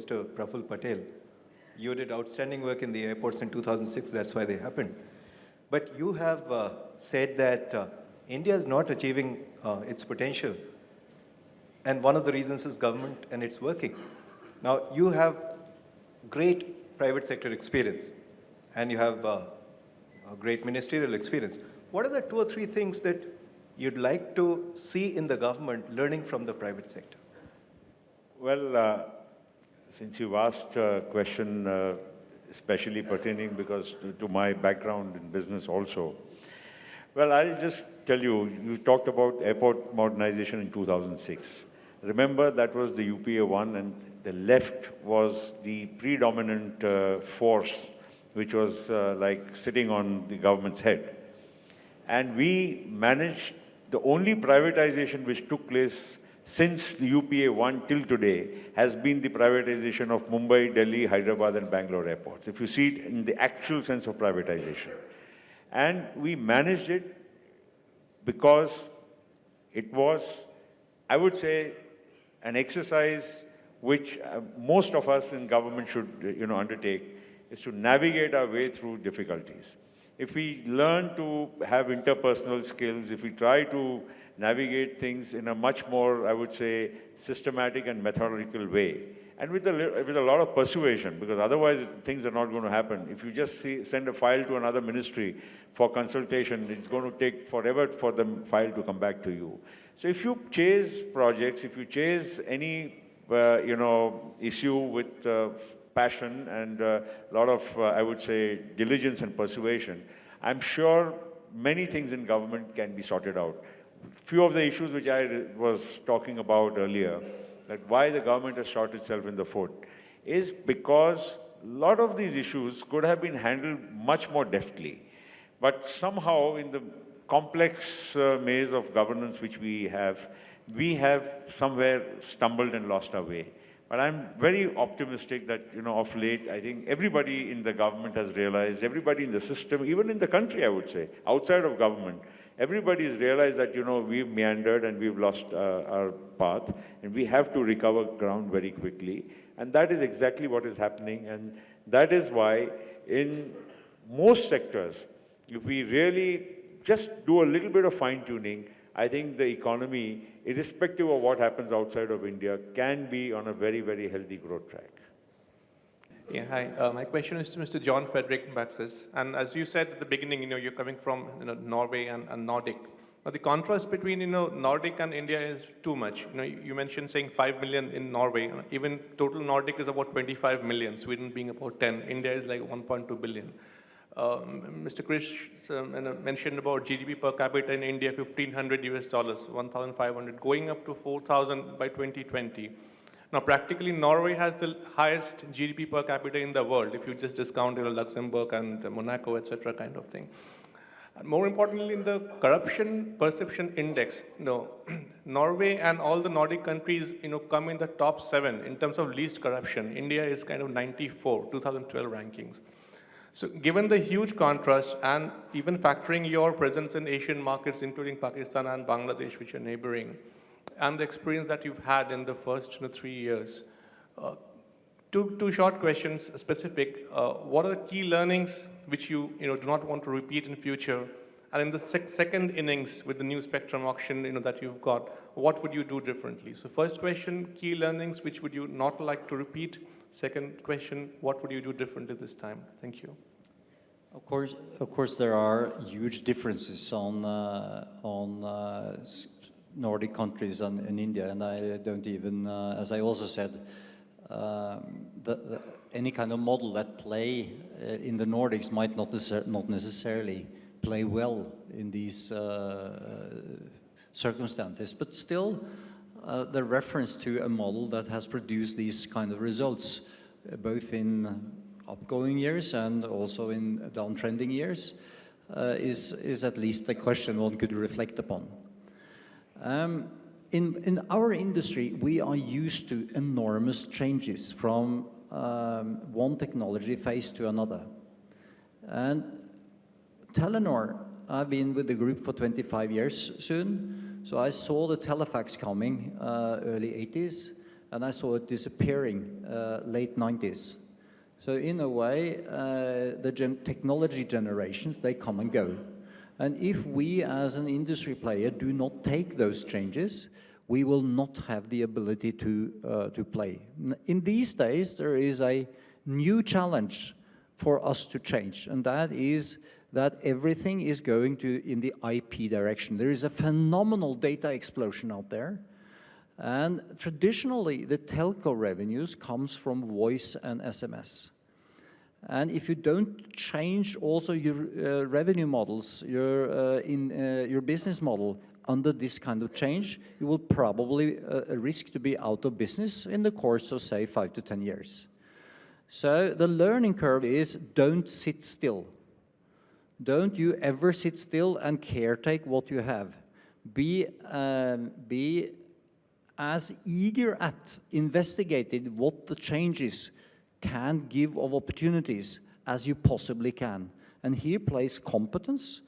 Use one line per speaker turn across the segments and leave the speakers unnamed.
Mr. Praful Patel. You did outstanding work in the airports in 2006, that's why they happened. But you have said that India is not achieving its potential. And one of the reasons is government, and it's working. Now, you have great private sector experience, and you have a great ministerial experience. What are the 2 or 3 things that you'd like to see in the government learning from the private sector?
Well, since you've asked a question especially pertaining because to my background in business also, well, I'll just tell you, you talked about airport modernization in 2006. Remember, that was the UPA one, and the left was the predominant force, which was like sitting on the government's head. And we managed the only privatization which took place since the UPA 1 till today has been the privatization of Mumbai, Delhi, Hyderabad and Bangalore airports, if you see it in the actual sense of privatization. And we managed it because it was, I would say, an exercise which most of us in government should undertake, is to navigate our way through difficulties. If we learn to have interpersonal skills, if we try to navigate things in a much more, I would say, systematic and methodical way, and with a lot of persuasion, because otherwise things are not going to happen. If you just send a file to another ministry for consultation, it's going to take forever for the file to come back to you. So if you chase projects, if you chase any issue with passion and a lot of, I would say, diligence and persuasion, I'm sure many things in government can be sorted out. Few of the issues which I was talking about earlier, that why the government has shot itself in the foot, is because a lot of these issues could have been handled much more deftly. But somehow in the complex maze of governance which we have somewhere stumbled and lost our way. But I'm very optimistic that, of late, I think everybody in the government has realized, everybody in the system, even in the country, I would say, outside of government, everybody has realized that, we've meandered and we've lost our path, and we have to recover ground very quickly. And that is exactly what is happening. And that is why in most sectors, if we really just do a little bit of fine-tuning, I think the economy, irrespective of what happens outside of India, can be on a very, very healthy growth track.
Yeah, hi. My question is to Mr. John Frederick Baxis. And as you said at the beginning, you're coming from Norway and Nordic. Now, the contrast between Nordic and India is too much. You mentioned saying 5 million in Norway. Even total Nordic is about 25 million. Sweden being about 10. India is like 1.2 billion. Mr. Krish mentioned about GDP per capita in India, $1,500 US, 1,500, going up to 4,000 by 2020. Now, practically, Norway has the highest GDP per capita in the world, if you just discount Luxembourg and Monaco, etc., kind of thing. And more importantly, in the corruption perception index, Norway and all the Nordic countries, come in the top 7 in terms of least corruption. India is kind of 94, 2012 rankings. So given the huge contrast and even factoring your presence in Asian markets, including Pakistan and Bangladesh, which are neighboring, and the experience that you've had in the first 3 years, two short questions, specific. What are the key learnings which you do not want to repeat in future? And in the second innings with the new spectrum auction that you've got, what would you do differently? So first question, key learnings, which would you not like to repeat? Second question, what would you do differently this time? Thank you.
Of course, there are huge differences on Nordic countries and India, and I don't even, as I also said, any kind of model that play in the Nordics might not necessarily play well in these circumstances, but still, the reference to a model that has produced these kind of results, both in upgoing years and also in downtrending years, is at least a question one could reflect upon. In our industry, we are used to enormous changes from one technology phase to another. And Telenor, I've been with the group for 25 years soon, so I saw the telefax coming early 80s, and I saw it disappearing late 90s. So in a way, the technology generations, they come and go. And if we as an industry player do not take those changes, we will not have the ability to play. In these days, there is a new challenge for us to change, and that is that everything is going in the IP direction. There is a phenomenal data explosion out there, and traditionally, the telco revenues comes from voice and SMS. And if you don't change also your revenue models, your business model under this kind of change, you will probably risk to be out of business in the course of, say, 5 to 10 years. So the learning curve is don't sit still. Don't you ever sit still and caretake what you have. Be as eager at investigating what the changes can give of opportunities as you possibly can. And here plays competence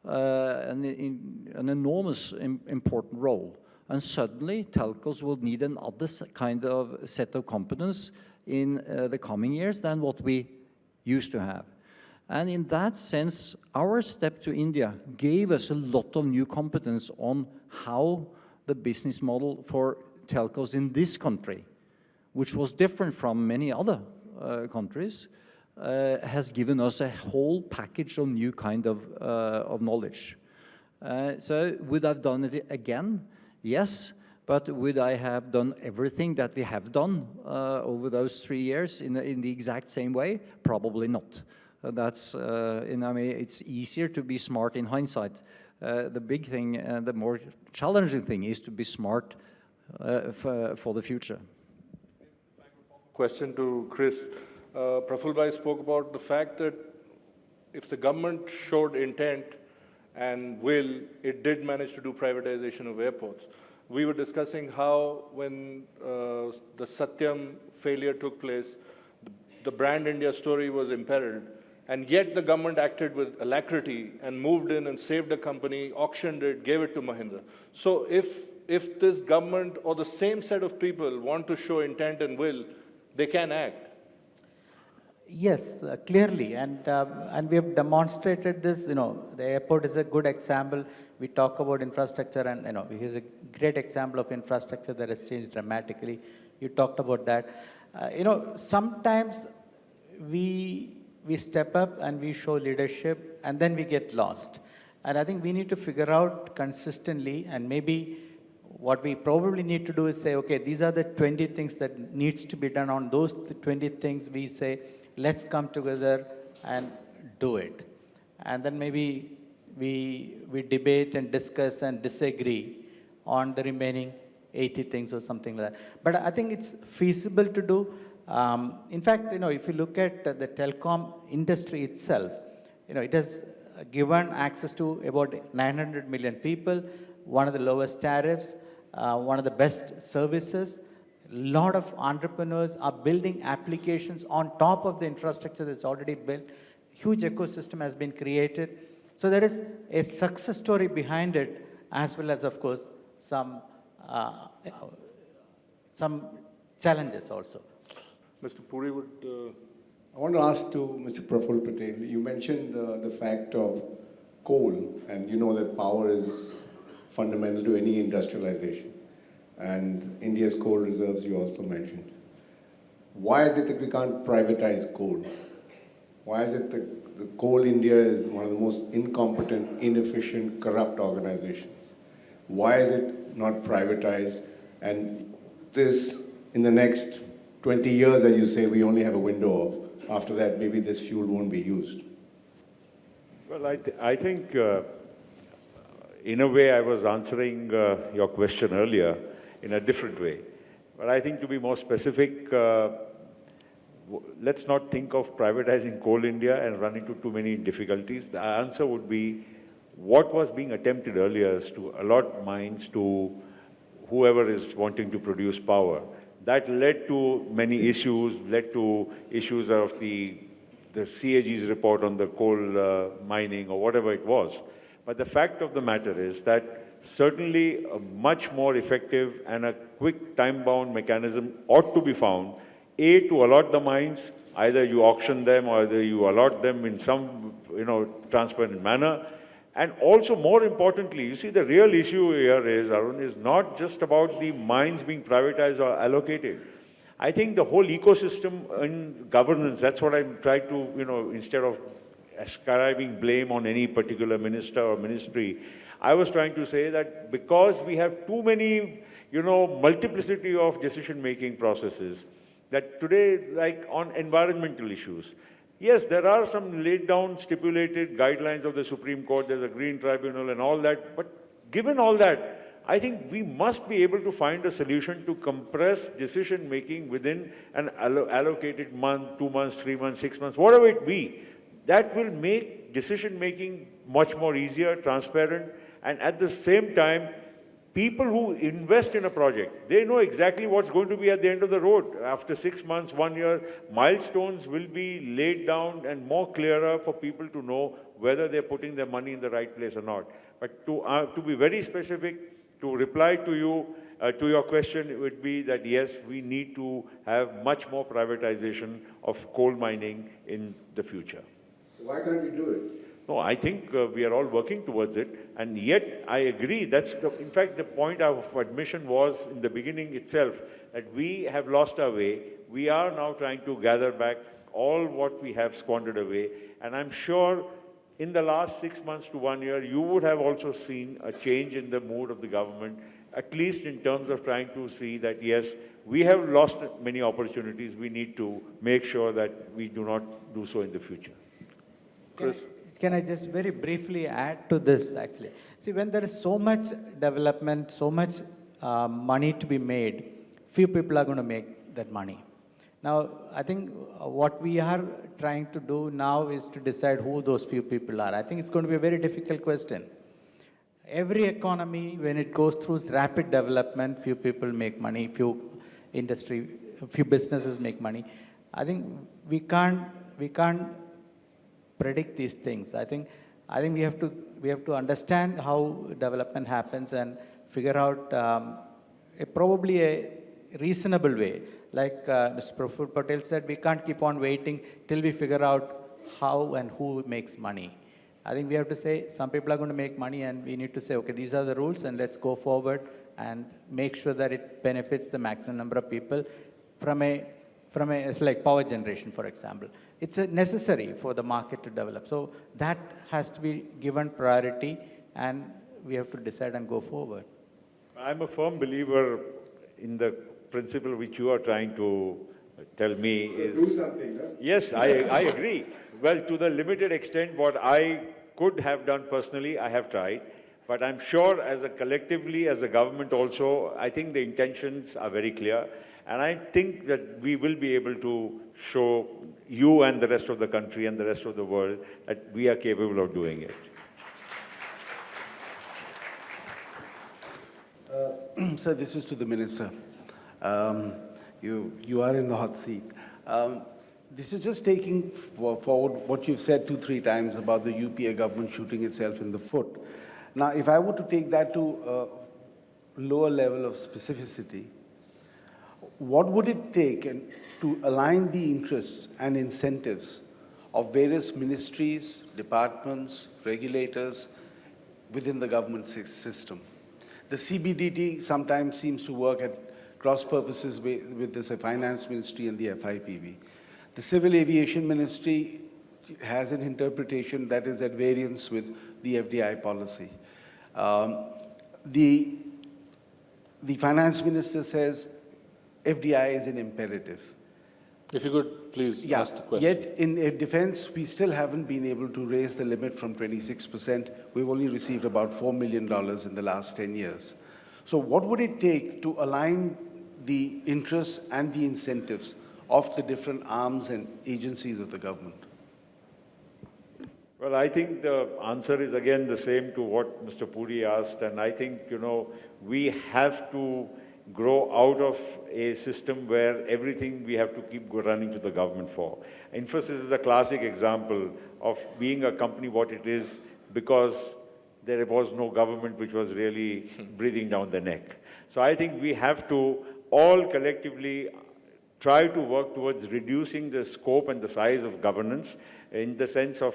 an enormous important role. And suddenly telcos will need another kind of set of competence in the coming years than what we used to have. And in that sense, our step to India gave us a lot of new competence on how the business model for telcos in this country, which was different from many other countries, has given us a whole package of new kind of knowledge. So would I have done it again? Yes, but would I have done everything that we have done over those 3 years in the exact same way? Probably not. That's, I mean, it's easier to be smart in hindsight. The big thing, the more challenging thing is to be smart for the future.
Question to Chris. Praful Bhai spoke about the fact that if the government showed intent and will, it did manage to do privatization of airports. We were discussing how when the Satyam failure took place, the brand India story was imperiled, and yet the government acted with alacrity and moved in and saved the company, auctioned it, gave it to Mahindra. So if this government or the same set of people want to show intent and will, they can act.
Yes, clearly, and we have demonstrated this. You know, the airport is a good example. We talk about infrastructure, and you know, here's a great example of infrastructure that has changed dramatically. You talked about that. You know, sometimes we step up and we show leadership, and then we get lost. And I think we need to figure out consistently, and maybe what we probably need to do is say, okay, these are the 20 things that needs to be done. On those 20 things, we say, let's come together and do it. And then maybe we debate and discuss and disagree on the remaining 80 things or something like that. But I think it's feasible to do. In fact, you know, if you look at the telecom industry itself, you know, it has given access to about 900 million people, one of the lowest tariffs, one of the best services. A lot of entrepreneurs are building applications on top of the infrastructure that's already built. Huge ecosystem has been created. So there is a success story behind it, as well as, of course, some challenges also.
Mr. Puri would...
I want to ask to Mr. Praful Patel, you mentioned the fact of coal, and you know that power is fundamental to any industrialization. And India's coal reserves you also mentioned. Why is it that we can't privatize coal? Why is it that the Coal India is one of the most incompetent, inefficient, corrupt organizations? Why is it not privatized? And this, in the next 20 years, as you say, we only have a window of. After that, maybe this fuel won't be used.
Well, I think, in a way, I was answering your question earlier in a different way. But I think to be more specific, let's not think of privatizing Coal India and run into too many difficulties. The answer would be, what was being attempted earlier is to allot mines to whoever is wanting to produce power. That led to many issues, led to issues of the CAG's report on the coal mining or whatever it was. But the fact of the matter is that certainly a much more effective and a quick time-bound mechanism ought to be found, A, to allot the mines, either you auction them or either you allot them in some, transparent manner. And also, more importantly, you see, the real issue here is, Arun, is not just about the mines being privatized or allocated. I think the whole ecosystem in governance, that's what I'm trying to, instead of ascribing blame on any particular minister or ministry, I was trying to say that because we have too many, multiplicity of decision-making processes, that today, like on environmental issues, yes, there are some laid down stipulated guidelines of the Supreme Court, there's a green tribunal and all that, but given all that, I think we must be able to find a solution to compress decision-making within an allocated month, 2 months, 3 months, 6 months, whatever it be. That will make decision-making much more easier, transparent, and at the same time, people who invest in a project, they know exactly what's going to be at the end of the road. After 6 months, 1 year, milestones will be laid down and more clearer for people to know whether they're putting their money in the right place or not. But to be very specific, to reply to you, to your question, it would be that yes, we need to have much more privatization of coal mining in the future.
Why can't we do it?
No, I think we are all working towards it, and yet I agree. In fact, the point of admission was in the beginning itself, that we have lost our way. We are now trying to gather back all what we have squandered away, and I'm sure in the last 6 months to 1 year, you would have also seen a change in the mood of the government, at least in terms of trying to see that, yes, we have lost many opportunities. We need to make sure that we do not do so in the future.
Chris?
Can I just very briefly add to this, actually? See, when there is so much development, so much money to be made, few people are going to make that money. Now, I think what we are trying to do now is to decide who those few people are. I think it's going to be a very difficult question. Every economy, when it goes through rapid development, few people make money, few businesses make money. I think we can't predict these things. I think we have to understand how development happens and figure out probably a reasonable way. Like Mr. Praful Patel said, we can't keep on waiting till we figure out how and who makes money. I think we have to say some people are going to make money, and we need to say, okay, these are the rules, and let's go forward and make sure that it benefits the maximum number of people from it's like power generation, for example. It's necessary for the market to develop. So that has to be given priority, and we have to decide and go forward.
I'm a firm believer in the principle which you are trying to tell me is...
Do something, huh?
Yes, I agree. Well, to the limited extent, what I could have done personally, I have tried. But I'm sure collectively, as a government also, I think the intentions are very clear. And I think that we will be able to show you and the rest of the country and the rest of the world that we are capable of doing it.
Sir, this is to the Minister. You are in the hot seat. This is just taking forward what you've said 2-3 times about the UPA government shooting itself in the foot. Now, if I were to take that to a lower level of specificity, what would it take to align the interests and incentives of various ministries, departments, regulators within the government system? The CBDT sometimes seems to work at cross purposes with the Finance Ministry and the FIPB. The Civil Aviation Ministry has an interpretation that is at variance with the FDI policy. The Finance Minister says FDI is an imperative.
If you could please ask the question.
Yet in defense, we still haven't been able to raise the limit from 26%. We've only received about $4 million in the last 10 years. So what would it take to align the interests and the incentives of the different arms and agencies of the government?
Well, I think the answer is again the same to what Mr. Puri asked, and I think, we have to grow out of a system where everything we have to keep running to the government for. Infosys is a classic example of being a company what it is because there was no government which was really breathing down the neck. So I think we have to all collectively try to work towards reducing the scope and the size of governance in the sense of,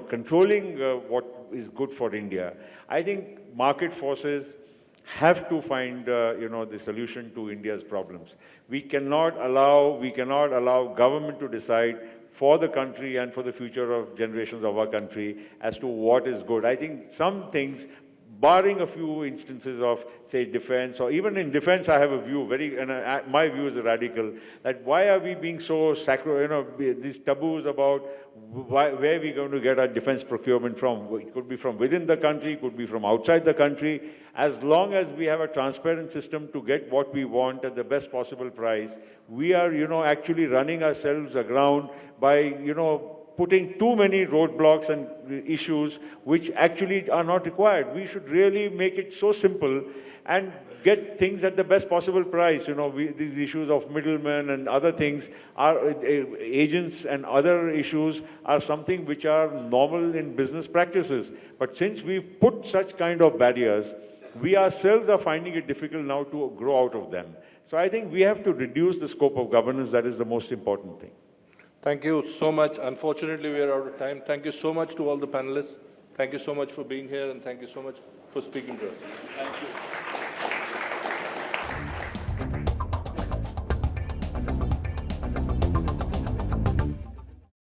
controlling what is good for India. I think market forces have to find, the solution to India's problems. We cannot allow government to decide for the country and for the future of generations of our country as to what is good. I think some things, barring a few instances of, say, defense, or even in defense, I have a view, my view is radical, that why are we being so these taboos about where we're going to get our defense procurement from? It could be from within the country, it could be from outside the country. As long as we have a transparent system to get what we want at the best possible price, we are, actually running ourselves aground by, putting too many roadblocks and issues which actually are not required. We should really make it so simple and get things at the best possible price. These issues of middlemen and other things are agents and other issues are something which are normal in business practices. But since we've put such kind of barriers, we ourselves are finding it difficult now to grow out of them. So I think we have to reduce the scope of governance. That is the most important thing.
Thank you so much. Unfortunately, we are out of time. Thank you so much to all the panelists. Thank you so much for being here, and thank you so much for speaking to us.
Thank you.